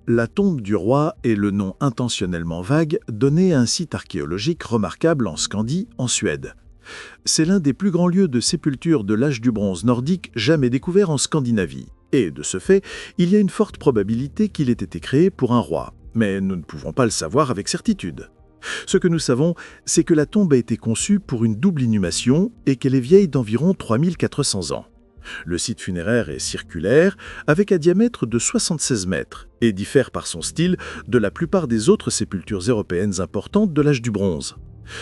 La tombe du roi est le nom intentionnellement vague donné à un site archéologique remarquable en Scandie, en Suède. C'est l'un des plus grands lieux de sépulture de l'âge du bronze nordique jamais découvert en Scandinavie. Et de ce fait, il y a une forte probabilité qu'il ait été créé pour un roi. Mais nous ne pouvons pas le savoir avec certitude. Ce que nous savons, c'est que la tombe a été conçue pour une double inhumation et qu'elle est vieille d'environ 3400 ans. Le site funéraire est circulaire, avec un diamètre de 76 mètres, et diffère par son style de la plupart des autres sépultures européennes importantes de l'âge du bronze.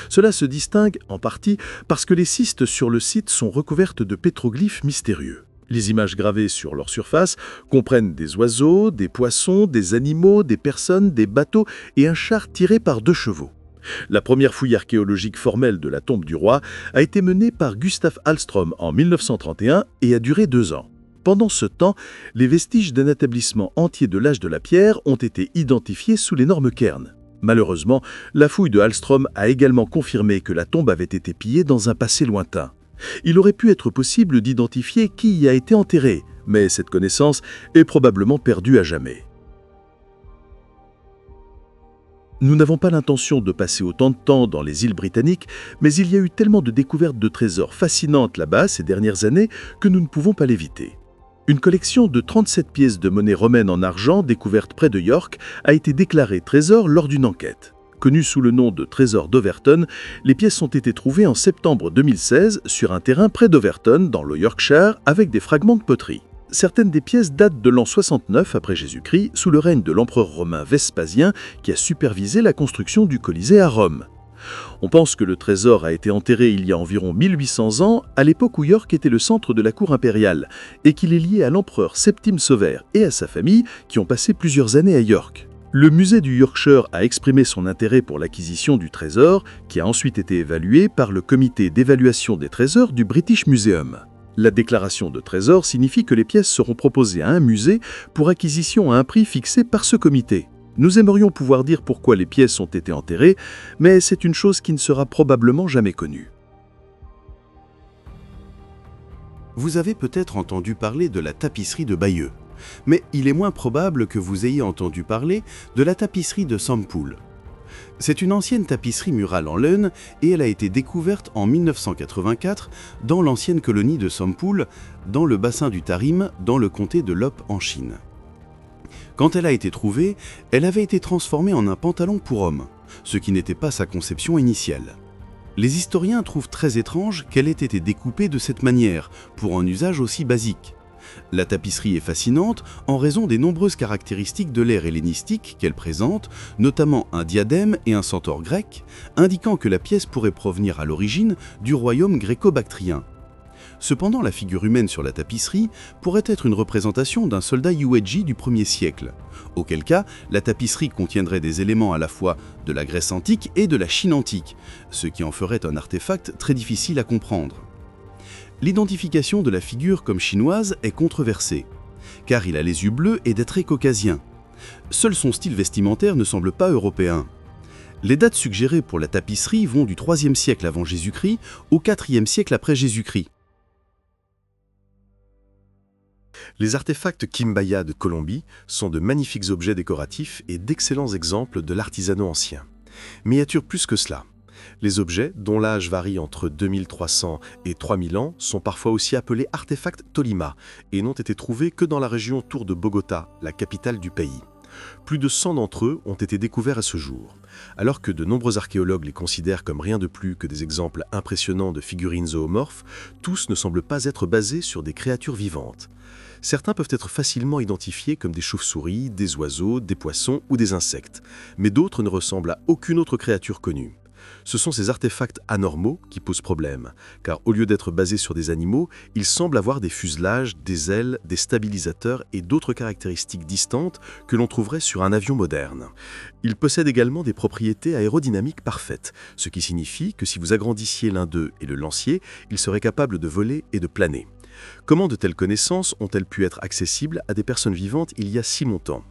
Cela se distingue en partie parce que les cystes sur le site sont recouvertes de pétroglyphes mystérieux. Les images gravées sur leur surface comprennent des oiseaux, des poissons, des animaux, des personnes, des bateaux et un char tiré par 2 chevaux. La première fouille archéologique formelle de la tombe du roi a été menée par Gustaf Hallström en 1931 et a duré 2 ans. Pendant ce temps, les vestiges d'un établissement entier de l'âge de la pierre ont été identifiés sous l'énorme cairn. Malheureusement, la fouille de Hallström a également confirmé que la tombe avait été pillée dans un passé lointain. Il aurait pu être possible d'identifier qui y a été enterré, mais cette connaissance est probablement perdue à jamais. Nous n'avons pas l'intention de passer autant de temps dans les îles britanniques, mais il y a eu tellement de découvertes de trésors fascinantes là-bas ces dernières années que nous ne pouvons pas l'éviter. Une collection de 37 pièces de monnaie romaine en argent découvertes près de York a été déclarée trésor lors d'une enquête. Connues sous le nom de trésor d'Overton, les pièces ont été trouvées en septembre 2016 sur un terrain près d'Overton, dans le Yorkshire, avec des fragments de poterie. Certaines des pièces datent de l'an 69 après Jésus-Christ, sous le règne de l'empereur romain Vespasien, qui a supervisé la construction du Colisée à Rome. On pense que le trésor a été enterré il y a environ 1800 ans, à l'époque où York était le centre de la cour impériale, et qu'il est lié à l'empereur Septime Sauver et à sa famille, qui ont passé plusieurs années à York. Le musée du Yorkshire a exprimé son intérêt pour l'acquisition du trésor, qui a ensuite été évalué par le comité d'évaluation des trésors du British Museum. La déclaration de trésor signifie que les pièces seront proposées à un musée pour acquisition à un prix fixé par ce comité. Nous aimerions pouvoir dire pourquoi les pièces ont été enterrées, mais c'est une chose qui ne sera probablement jamais connue. Vous avez peut-être entendu parler de la tapisserie de Bayeux, mais il est moins probable que vous ayez entendu parler de la tapisserie de Sampool. C'est une ancienne tapisserie murale en laine et elle a été découverte en 1984 dans l'ancienne colonie de Sampool, dans le bassin du Tarim, dans le comté de Lop en Chine. Quand elle a été trouvée, elle avait été transformée en un pantalon pour homme, ce qui n'était pas sa conception initiale. Les historiens trouvent très étrange qu'elle ait été découpée de cette manière, pour un usage aussi basique. La tapisserie est fascinante en raison des nombreuses caractéristiques de l'ère hellénistique qu'elle présente, notamment un diadème et un centaure grec, indiquant que la pièce pourrait provenir à l'origine du royaume gréco-bactrien. Cependant, la figure humaine sur la tapisserie pourrait être une représentation d'un soldat Yuezhi du 1er siècle, auquel cas la tapisserie contiendrait des éléments à la fois de la Grèce antique et de la Chine antique, ce qui en ferait un artefact très difficile à comprendre. L'identification de la figure comme chinoise est controversée, car il a les yeux bleus et des traits caucasiens. Seul son style vestimentaire ne semble pas européen. Les dates suggérées pour la tapisserie vont du 3e siècle avant Jésus-Christ au 4e siècle après Jésus-Christ. Les artefacts Kimbaya de Colombie sont de magnifiques objets décoratifs et d'excellents exemples de l'artisanat ancien. Mais y a-t-il plus que cela ? Les objets, dont l'âge varie entre 2300 et 3000 ans, sont parfois aussi appelés artefacts Tolima et n'ont été trouvés que dans la région autour de Bogota, la capitale du pays. Plus de 100 d'entre eux ont été découverts à ce jour. Alors que de nombreux archéologues les considèrent comme rien de plus que des exemples impressionnants de figurines zoomorphes, tous ne semblent pas être basés sur des créatures vivantes. Certains peuvent être facilement identifiés comme des chauves-souris, des oiseaux, des poissons ou des insectes, mais d'autres ne ressemblent à aucune autre créature connue. Ce sont ces artefacts anormaux qui posent problème, car au lieu d'être basés sur des animaux, ils semblent avoir des fuselages, des ailes, des stabilisateurs et d'autres caractéristiques distantes que l'on trouverait sur un avion moderne. Ils possèdent également des propriétés aérodynamiques parfaites, ce qui signifie que si vous agrandissiez l'un d'eux et le lanciez, ils seraient capables de voler et de planer. Comment de telles connaissances ont-elles pu être accessibles à des personnes vivantes il y a si longtemps ?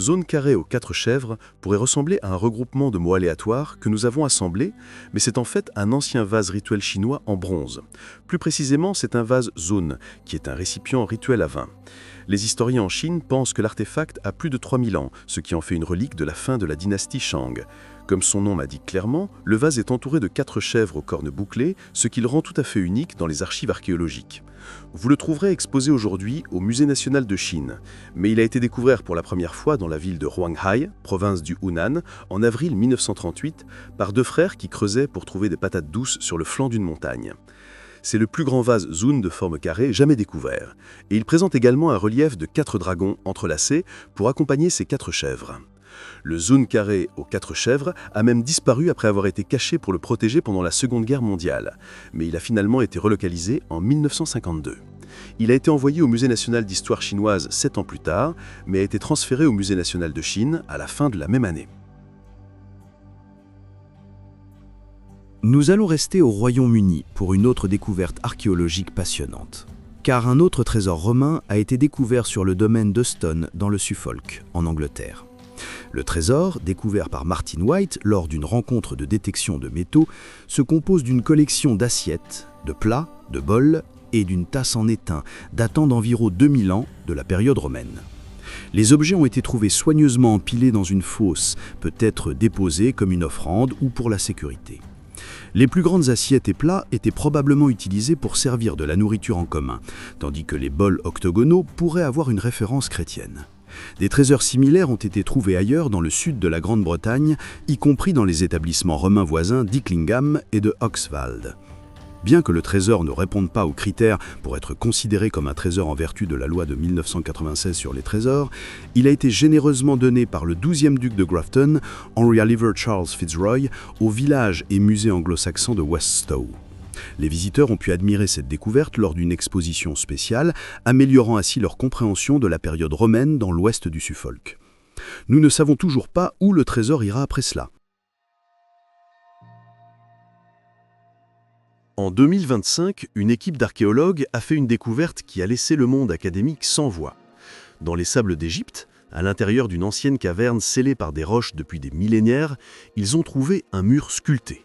Zone carrée aux 4 chèvres pourrait ressembler à un regroupement de mots aléatoires que nous avons assemblés, mais c'est en fait un ancien vase rituel chinois en bronze. Plus précisément, c'est un vase zone, qui est un récipient rituel à vin. Les historiens en Chine pensent que l'artefact a plus de 3000 ans, ce qui en fait une relique de la fin de la dynastie Shang. Comme son nom l'indique clairement, le vase est entouré de 4 chèvres aux cornes bouclées, ce qui le rend tout à fait unique dans les archives archéologiques. Vous le trouverez exposé aujourd'hui au Musée national de Chine, mais il a été découvert pour la première fois dans la ville de Huanghai, province du Hunan, en avril 1938, par 2 frères qui creusaient pour trouver des patates douces sur le flanc d'une montagne. C'est le plus grand vase zun de forme carrée jamais découvert, et il présente également un relief de 4 dragons entrelacés pour accompagner ces 4 chèvres. Le zun carré aux 4 chèvres a même disparu après avoir été caché pour le protéger pendant la Seconde Guerre mondiale, mais il a finalement été relocalisé en 1952. Il a été envoyé au Musée national d'histoire chinoise 7 ans plus tard, mais a été transféré au Musée national de Chine à la fin de la même année. Nous allons rester au Royaume-Uni pour une autre découverte archéologique passionnante. Car un autre trésor romain a été découvert sur le domaine de Stone dans le Suffolk, en Angleterre. Le trésor, découvert par Martin White lors d'une rencontre de détection de métaux, se compose d'une collection d'assiettes, de plats, de bols et d'une tasse en étain datant d'environ 2000 ans de la période romaine. Les objets ont été trouvés soigneusement empilés dans une fosse, peut-être déposés comme une offrande ou pour la sécurité. Les plus grandes assiettes et plats étaient probablement utilisés pour servir de la nourriture en commun, tandis que les bols octogonaux pourraient avoir une référence chrétienne. Des trésors similaires ont été trouvés ailleurs dans le sud de la Grande-Bretagne, y compris dans les établissements romains voisins d'Icklingham et de Oxwald. Bien que le trésor ne réponde pas aux critères pour être considéré comme un trésor en vertu de la loi de 1996 sur les trésors, il a été généreusement donné par le 12e duc de Grafton, Henry Oliver Charles Fitzroy, au village et musée anglo-saxon de Weststow. Les visiteurs ont pu admirer cette découverte lors d'une exposition spéciale, améliorant ainsi leur compréhension de la période romaine dans l'ouest du Suffolk. Nous ne savons toujours pas où le trésor ira après cela. En 2025, une équipe d'archéologues a fait une découverte qui a laissé le monde académique sans voix. Dans les sables d'Égypte, à l'intérieur d'une ancienne caverne scellée par des roches depuis des millénaires, ils ont trouvé un mur sculpté.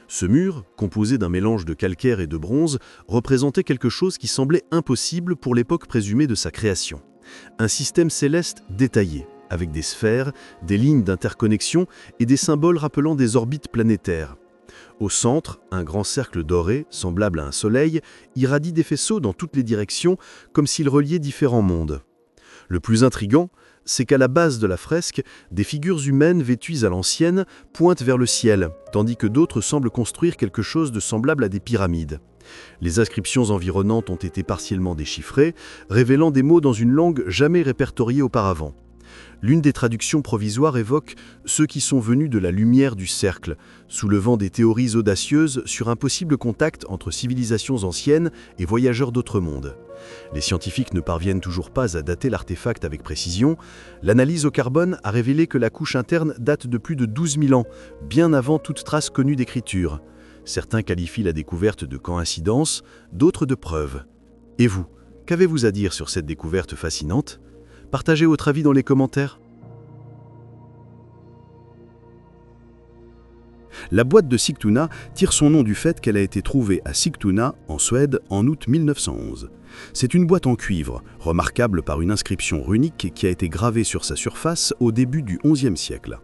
Ce mur, composé d'un mélange de calcaire et de bronze, représentait quelque chose qui semblait impossible pour l'époque présumée de sa création. Un système céleste détaillé, avec des sphères, des lignes d'interconnexion et des symboles rappelant des orbites planétaires. Au centre, un grand cercle doré, semblable à un soleil, irradie des faisceaux dans toutes les directions, comme s'il reliait différents mondes. Le plus intrigant, c'est qu'à la base de la fresque, des figures humaines vêtues à l'ancienne pointent vers le ciel, tandis que d'autres semblent construire quelque chose de semblable à des pyramides. Les inscriptions environnantes ont été partiellement déchiffrées, révélant des mots dans une langue jamais répertoriée auparavant. L'une des traductions provisoires évoque « ceux qui sont venus de la lumière du cercle », soulevant des théories audacieuses sur un possible contact entre civilisations anciennes et voyageurs d'autres mondes. Les scientifiques ne parviennent toujours pas à dater l'artefact avec précision. L'analyse au carbone a révélé que la couche interne date de plus de 12 000 ans, bien avant toute trace connue d'écriture. Certains qualifient la découverte de coïncidence, d'autres de preuve. Et vous, qu'avez-vous à dire sur cette découverte fascinante ? Partagez votre avis dans les commentaires. La boîte de Sigtuna tire son nom du fait qu'elle a été trouvée à Sigtuna, en Suède, en août 1911. C'est une boîte en cuivre, remarquable par une inscription runique qui a été gravée sur sa surface au début du XIe siècle.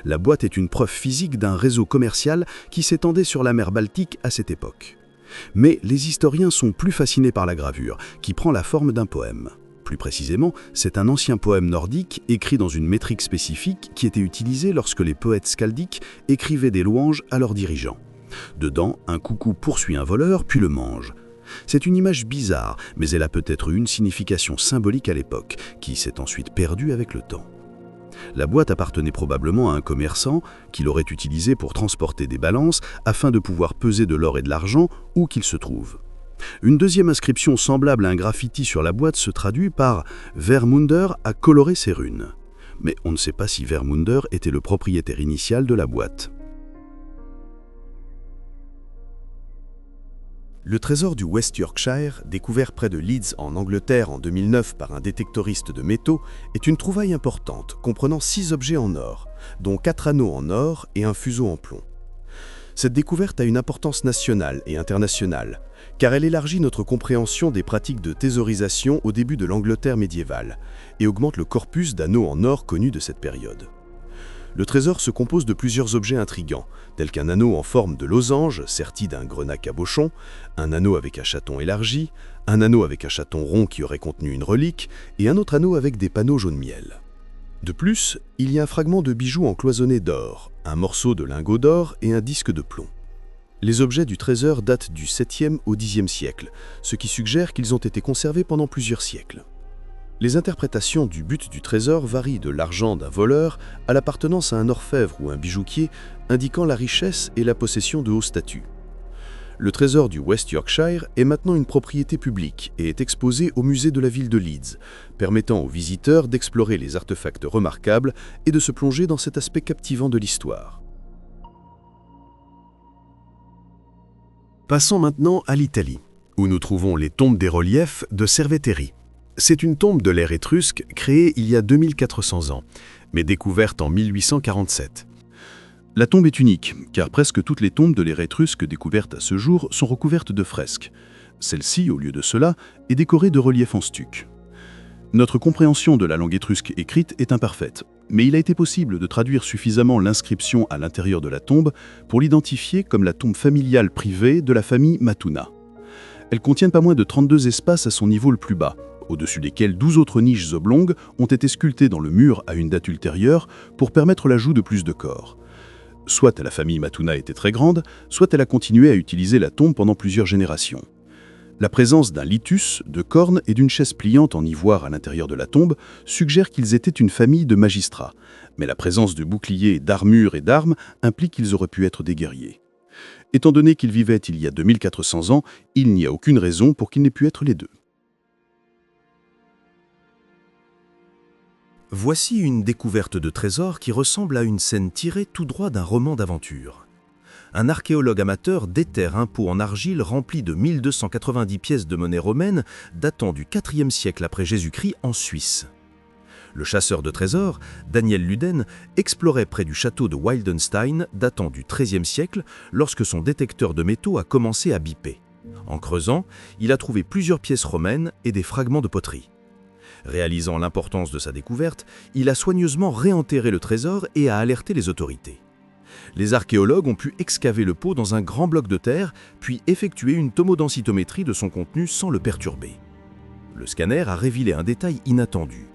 La boîte est une preuve physique d'un réseau commercial qui s'étendait sur la mer Baltique à cette époque. Mais les historiens sont plus fascinés par la gravure, qui prend la forme d'un poème. Plus précisément, c'est un ancien poème nordique écrit dans une métrique spécifique qui était utilisée lorsque les poètes skaldiques écrivaient des louanges à leurs dirigeants. Dedans, un coucou poursuit un voleur puis le mange. C'est une image bizarre, mais elle a peut-être eu une signification symbolique à l'époque, qui s'est ensuite perdue avec le temps. La boîte appartenait probablement à un commerçant qui l'aurait utilisée pour transporter des balances afin de pouvoir peser de l'or et de l'argent où qu'il se trouve. Une deuxième inscription semblable à un graffiti sur la boîte se traduit par « Vermunder a coloré ses runes ». Mais on ne sait pas si Vermunder était le propriétaire initial de la boîte. Le trésor du West Yorkshire, découvert près de Leeds en Angleterre en 2009 par un détectoriste de métaux, est une trouvaille importante comprenant 6 objets en or, dont 4 anneaux en or et un fuseau en plomb. Cette découverte a une importance nationale et internationale, car elle élargit notre compréhension des pratiques de thésaurisation au début de l'Angleterre médiévale et augmente le corpus d'anneaux en or connus de cette période. Le trésor se compose de plusieurs objets intrigants, tels qu'un anneau en forme de losange serti d'un grenat cabochon, un anneau avec un chaton élargi, un anneau avec un chaton rond qui aurait contenu une relique, et un autre anneau avec des panneaux jaune miel. De plus, il y a un fragment de bijou encloisonné d'or, un morceau de lingot d'or et un disque de plomb. Les objets du trésor datent du 7e au 10e siècle, ce qui suggère qu'ils ont été conservés pendant plusieurs siècles. Les interprétations du but du trésor varient de l'argent d'un voleur à l'appartenance à un orfèvre ou un bijoutier, indiquant la richesse et la possession de hauts statuts. Le trésor du West Yorkshire est maintenant une propriété publique et est exposé au musée de la ville de Leeds, permettant aux visiteurs d'explorer les artefacts remarquables et de se plonger dans cet aspect captivant de l'histoire. Passons maintenant à l'Italie, où nous trouvons les tombes des reliefs de Cerveteri. C'est une tombe de l'ère étrusque créée il y a 2400 ans, mais découverte en 1847. La tombe est unique, car presque toutes les tombes de l'ère étrusque découvertes à ce jour sont recouvertes de fresques. Celle-ci, au lieu de cela, est décorée de reliefs en stuc. Notre compréhension de la langue étrusque écrite est imparfaite, mais il a été possible de traduire suffisamment l'inscription à l'intérieur de la tombe pour l'identifier comme la tombe familiale privée de la famille Matuna. Elle contient pas moins de 32 espaces à son niveau le plus bas, au-dessus desquels 12 autres niches oblongues ont été sculptées dans le mur à une date ultérieure pour permettre l'ajout de plus de corps. Soit la famille Matuna était très grande, soit elle a continué à utiliser la tombe pendant plusieurs générations. La présence d'un litus, de cornes et d'une chaise pliante en ivoire à l'intérieur de la tombe suggère qu'ils étaient une famille de magistrats, mais la présence de boucliers, d'armures et d'armes implique qu'ils auraient pu être des guerriers. Étant donné qu'ils vivaient il y a 2400 ans, il n'y a aucune raison pour qu'ils n'aient pu être les deux. Voici une découverte de trésor qui ressemble à une scène tirée tout droit d'un roman d'aventure. Un archéologue amateur déterre un pot en argile rempli de 1290 pièces de monnaie romaine datant du IVe siècle après Jésus-Christ en Suisse. Le chasseur de trésors, Daniel Luden, explorait près du château de Wildenstein datant du XIIIe siècle lorsque son détecteur de métaux a commencé à biper. En creusant, il a trouvé plusieurs pièces romaines et des fragments de poterie. Réalisant l'importance de sa découverte, il a soigneusement réenterré le trésor et a alerté les autorités. Les archéologues ont pu excaver le pot dans un grand bloc de terre, puis effectuer une tomodensitométrie de son contenu sans le perturber. Le scanner a révélé un détail inattendu.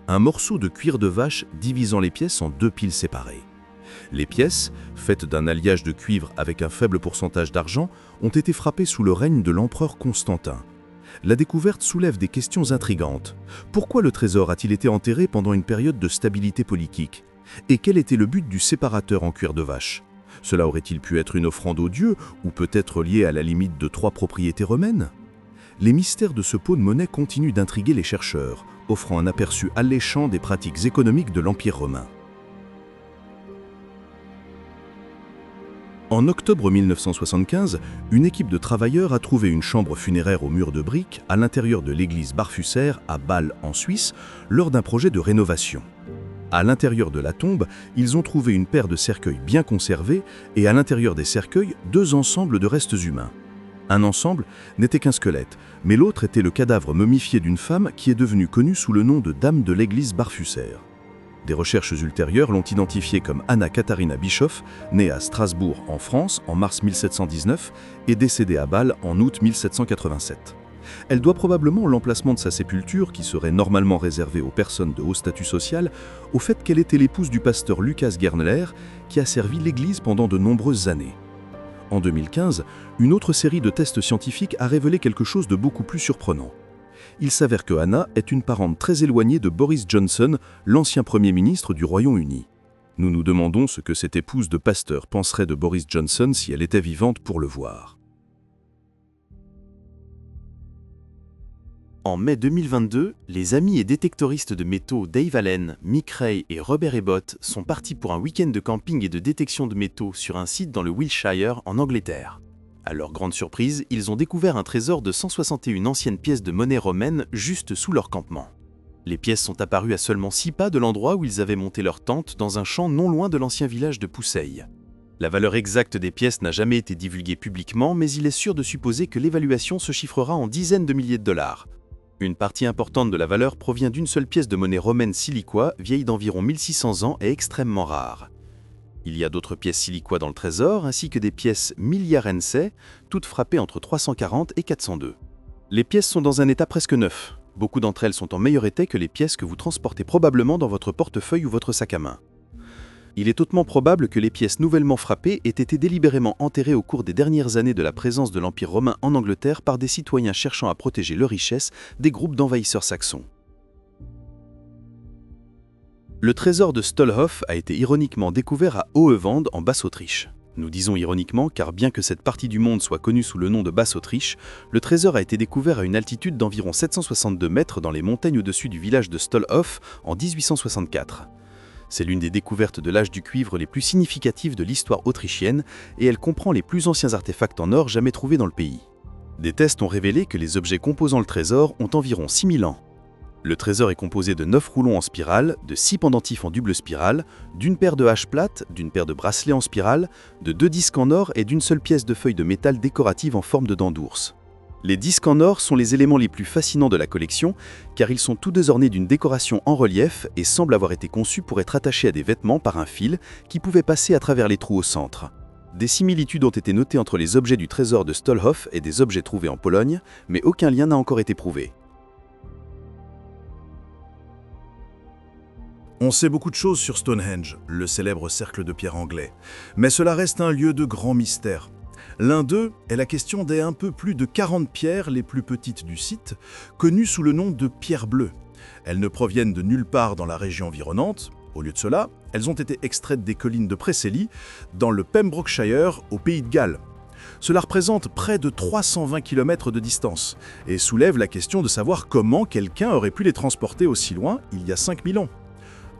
Un morceau de cuir de vache divisant les pièces en 2 piles séparées. Les pièces, faites d'un alliage de cuivre avec un faible pourcentage d'argent, ont été frappées sous le règne de l'empereur Constantin. La découverte soulève des questions intrigantes. Pourquoi le trésor a-t-il été enterré pendant une période de stabilité politique? Et quel était le but du séparateur en cuir de vache? Cela aurait-il pu être une offrande aux dieux, ou peut-être lié à la limite de 3 propriétés romaines? Les mystères de ce pot de monnaie continuent d'intriguer les chercheurs, offrant un aperçu alléchant des pratiques économiques de l'Empire romain. En octobre 1975, une équipe de travailleurs a trouvé une chambre funéraire au mur de briques à l'intérieur de l'église Barfusser à Bâle en Suisse lors d'un projet de rénovation. À l'intérieur de la tombe, ils ont trouvé une paire de cercueils bien conservés et à l'intérieur des cercueils, 2 ensembles de restes humains. Un ensemble n'était qu'un squelette, mais l'autre était le cadavre momifié d'une femme qui est devenue connue sous le nom de Dame de l'église Barfusser. Des recherches ultérieures l'ont identifiée comme Anna Katharina Bischoff, née à Strasbourg en France en mars 1719 et décédée à Bâle en août 1787. Elle doit probablement l'emplacement de sa sépulture, qui serait normalement réservée aux personnes de haut statut social, au fait qu'elle était l'épouse du pasteur Lucas Gernler, qui a servi l'Église pendant de nombreuses années. En 2015, une autre série de tests scientifiques a révélé quelque chose de beaucoup plus surprenant. Il s'avère que Anna est une parente très éloignée de Boris Johnson, l'ancien Premier ministre du Royaume-Uni. Nous nous demandons ce que cette épouse de pasteur penserait de Boris Johnson si elle était vivante pour le voir. En mai 2022, les amis et détectoristes de métaux Dave Allen, Mick Ray et Robert Ebbott sont partis pour un week-end de camping et de détection de métaux sur un site dans le Wiltshire en Angleterre. À leur grande surprise, ils ont découvert un trésor de 161 anciennes pièces de monnaie romaine juste sous leur campement. Les pièces sont apparues à seulement 6 pas de l'endroit où ils avaient monté leur tente dans un champ non loin de l'ancien village de Pousseille. La valeur exacte des pièces n'a jamais été divulguée publiquement, mais il est sûr de supposer que l'évaluation se chiffrera en dizaines de milliers de dollars. Une partie importante de la valeur provient d'une seule pièce de monnaie romaine silicois, vieille d'environ 1600 ans et extrêmement rare. Il y a d'autres pièces silicois dans le trésor, ainsi que des pièces miliarense, toutes frappées entre 340 et 402. Les pièces sont dans un état presque neuf. Beaucoup d'entre elles sont en meilleur état que les pièces que vous transportez probablement dans votre portefeuille ou votre sac à main. Il est hautement probable que les pièces nouvellement frappées aient été délibérément enterrées au cours des dernières années de la présence de l'Empire romain en Angleterre par des citoyens cherchant à protéger leurs richesses des groupes d'envahisseurs saxons. Le trésor de Stolhof a été ironiquement découvert à Hohewand en Basse-Autriche. Nous disons ironiquement car bien que cette partie du monde soit connue sous le nom de Basse-Autriche, le trésor a été découvert à une altitude d'environ 762 mètres dans les montagnes au-dessus du village de Stolhof en 1864. C'est l'une des découvertes de l'âge du cuivre les plus significatives de l'histoire autrichienne et elle comprend les plus anciens artefacts en or jamais trouvés dans le pays. Des tests ont révélé que les objets composant le trésor ont environ 6000 ans. Le trésor est composé de 9 roulons en spirale, de 6 pendentifs en double spirale, d'une paire de haches plates, d'une paire de bracelets en spirale, de 2 disques en or et d'une seule pièce de feuille de métal décorative en forme de dent d'ours. Les disques en or sont les éléments les plus fascinants de la collection car ils sont tous deux ornés d'une décoration en relief et semblent avoir été conçus pour être attachés à des vêtements par un fil qui pouvait passer à travers les trous au centre. Des similitudes ont été notées entre les objets du trésor de Stolhof et des objets trouvés en Pologne, mais aucun lien n'a encore été prouvé. On sait beaucoup de choses sur Stonehenge, le célèbre cercle de pierre anglais, mais cela reste un lieu de grand mystère. L'un d'eux est la question des un peu plus de 40 pierres les plus petites du site, connues sous le nom de pierres bleues. Elles ne proviennent de nulle part dans la région environnante. Au lieu de cela, elles ont été extraites des collines de Preseli, dans le Pembrokeshire, au Pays de Galles. Cela représente près de 320 km de distance et soulève la question de savoir comment quelqu'un aurait pu les transporter aussi loin il y a 5000 ans.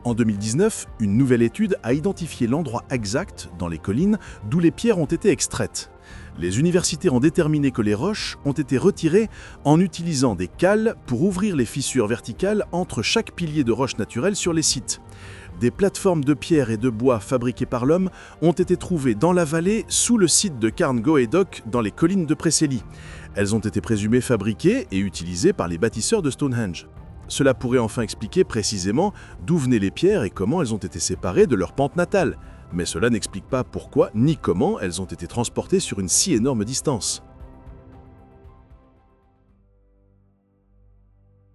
En 2019, une nouvelle étude a identifié l'endroit exact dans les collines d'où les pierres ont été extraites. Les universités ont déterminé que les roches ont été retirées en utilisant des cales pour ouvrir les fissures verticales entre chaque pilier de roche naturelle sur les sites. Des plateformes de pierre et de bois fabriquées par l'homme ont été trouvées dans la vallée sous le site de Carngoedoc dans les collines de Preseli. Elles ont été présumées fabriquées et utilisées par les bâtisseurs de Stonehenge. Cela pourrait enfin expliquer précisément d'où venaient les pierres et comment elles ont été séparées de leur pente natale. Mais cela n'explique pas pourquoi ni comment elles ont été transportées sur une si énorme distance.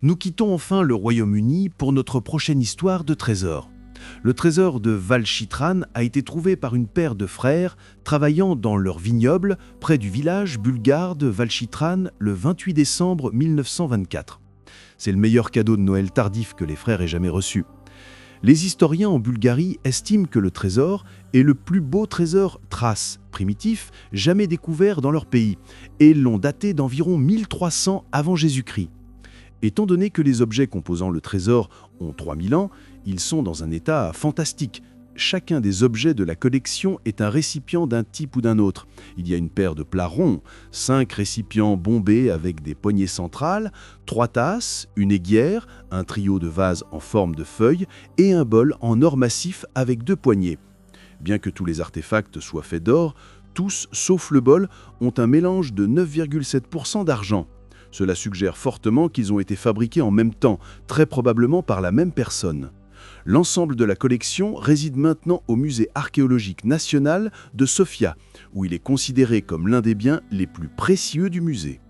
Nous quittons enfin le Royaume-Uni pour notre prochaine histoire de trésor. Le trésor de Valchitran a été trouvé par une paire de frères travaillant dans leur vignoble près du village bulgare de Valchitran le 28 décembre 1924. C'est le meilleur cadeau de Noël tardif que les frères aient jamais reçu. Les historiens en Bulgarie estiment que le trésor est le plus beau trésor thrace primitif jamais découvert dans leur pays et l'ont daté d'environ 1300 avant Jésus-Christ. Étant donné que les objets composant le trésor ont 3000 ans, ils sont dans un état fantastique. Chacun des objets de la collection est un récipient d'un type ou d'un autre. Il y a une paire de plats ronds, 5 récipients bombés avec des poignées centrales, 3 tasses, une aiguière, un trio de vases en forme de feuille et un bol en or massif avec 2 poignées. Bien que tous les artefacts soient faits d'or, tous, sauf le bol, ont un mélange de 9,7% d'argent. Cela suggère fortement qu'ils ont été fabriqués en même temps, très probablement par la même personne. L'ensemble de la collection réside maintenant au Musée archéologique national de Sofia, où il est considéré comme l'un des biens les plus précieux du musée.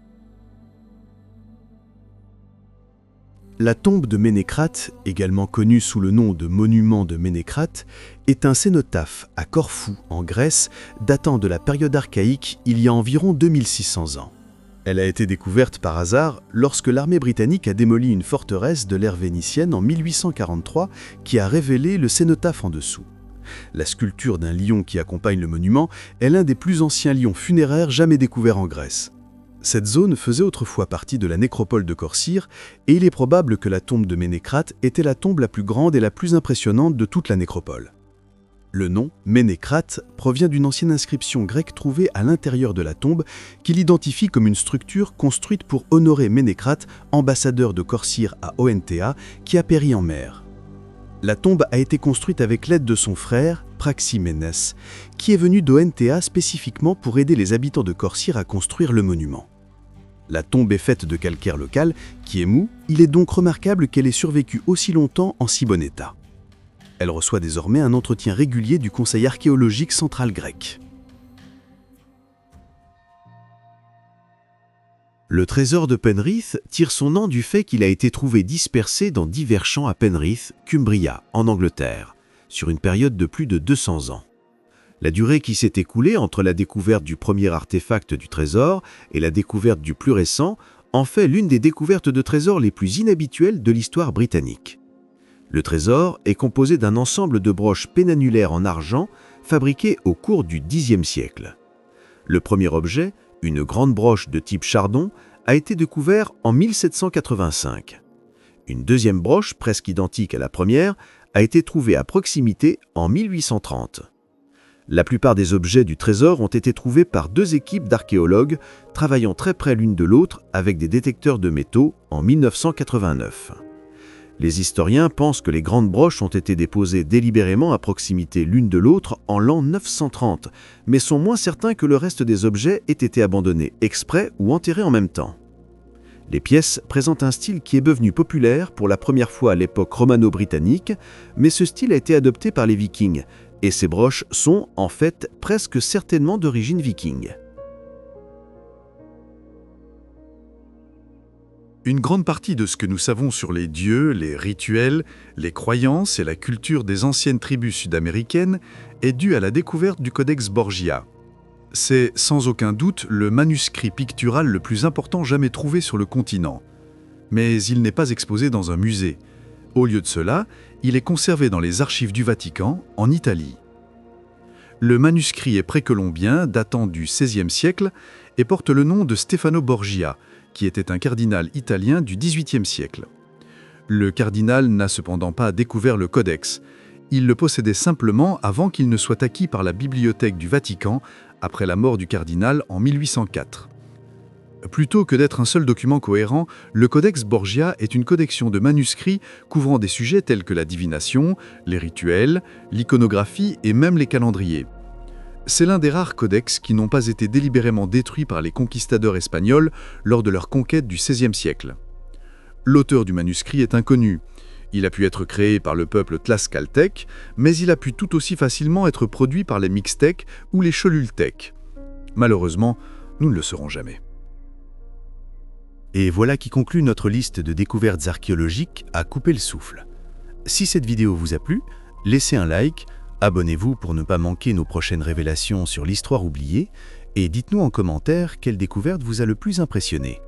La tombe de Ménécrate, également connue sous le nom de monument de Ménécrate, est un cénotaphe à Corfou, en Grèce, datant de la période archaïque il y a environ 2600 ans. Elle a été découverte par hasard lorsque l'armée britannique a démoli une forteresse de l'ère vénitienne en 1843 qui a révélé le cénotaphe en dessous. La sculpture d'un lion qui accompagne le monument est l'un des plus anciens lions funéraires jamais découverts en Grèce. Cette zone faisait autrefois partie de la nécropole de Corcyre et il est probable que la tombe de Ménécrate était la tombe la plus grande et la plus impressionnante de toute la nécropole. Le nom, Ménécrate, provient d'une ancienne inscription grecque trouvée à l'intérieur de la tombe qui l'identifie comme une structure construite pour honorer Ménécrate, ambassadeur de Corcyre à ONTA, qui a péri en mer. La tombe a été construite avec l'aide de son frère, Praximénès, qui est venu d'ONTA spécifiquement pour aider les habitants de Corcyre à construire le monument. La tombe est faite de calcaire local, qui est mou, il est donc remarquable qu'elle ait survécu aussi longtemps en si bon état. Elle reçoit désormais un entretien régulier du Conseil archéologique central grec. Le trésor de Penrith tire son nom du fait qu'il a été trouvé dispersé dans divers champs à Penrith, Cumbria, en Angleterre, sur une période de plus de 200 ans. La durée qui s'est écoulée entre la découverte du premier artefact du trésor et la découverte du plus récent en fait l'une des découvertes de trésors les plus inhabituelles de l'histoire britannique. Le trésor est composé d'un ensemble de broches pénannulaires en argent fabriquées au cours du Xe siècle. Le premier objet, une grande broche de type chardon, a été découvert en 1785. Une deuxième broche, presque identique à la première, a été trouvée à proximité en 1830. La plupart des objets du trésor ont été trouvés par deux équipes d'archéologues travaillant très près l'une de l'autre avec des détecteurs de métaux en 1989. Les historiens pensent que les grandes broches ont été déposées délibérément à proximité l'une de l'autre en l'an 930, mais sont moins certains que le reste des objets aient été abandonnés exprès ou enterrés en même temps. Les pièces présentent un style qui est devenu populaire pour la première fois à l'époque romano-britannique, mais ce style a été adopté par les Vikings, et ces broches sont, en fait, presque certainement d'origine viking. Une grande partie de ce que nous savons sur les dieux, les rituels, les croyances et la culture des anciennes tribus sud-américaines est due à la découverte du Codex Borgia. C'est sans aucun doute le manuscrit pictural le plus important jamais trouvé sur le continent. Mais il n'est pas exposé dans un musée. Au lieu de cela, il est conservé dans les archives du Vatican, en Italie. Le manuscrit est précolombien, datant du XVIe siècle, et porte le nom de Stefano Borgia, qui était un cardinal italien du XVIIIe siècle. Le cardinal n'a cependant pas découvert le codex. Il le possédait simplement avant qu'il ne soit acquis par la bibliothèque du Vatican après la mort du cardinal en 1804. Plutôt que d'être un seul document cohérent, le Codex Borgia est une collection de manuscrits couvrant des sujets tels que la divination, les rituels, l'iconographie et même les calendriers. C'est l'un des rares codex qui n'ont pas été délibérément détruits par les conquistadors espagnols lors de leur conquête du XVIe siècle. L'auteur du manuscrit est inconnu. Il a pu être créé par le peuple tlaxcaltèque, mais il a pu tout aussi facilement être produit par les Mixtèques ou les Cholultèques. Malheureusement, nous ne le saurons jamais. Et voilà qui conclut notre liste de découvertes archéologiques à couper le souffle. Si cette vidéo vous a plu, laissez un like, abonnez-vous pour ne pas manquer nos prochaines révélations sur l'histoire oubliée et dites-nous en commentaire quelle découverte vous a le plus impressionné.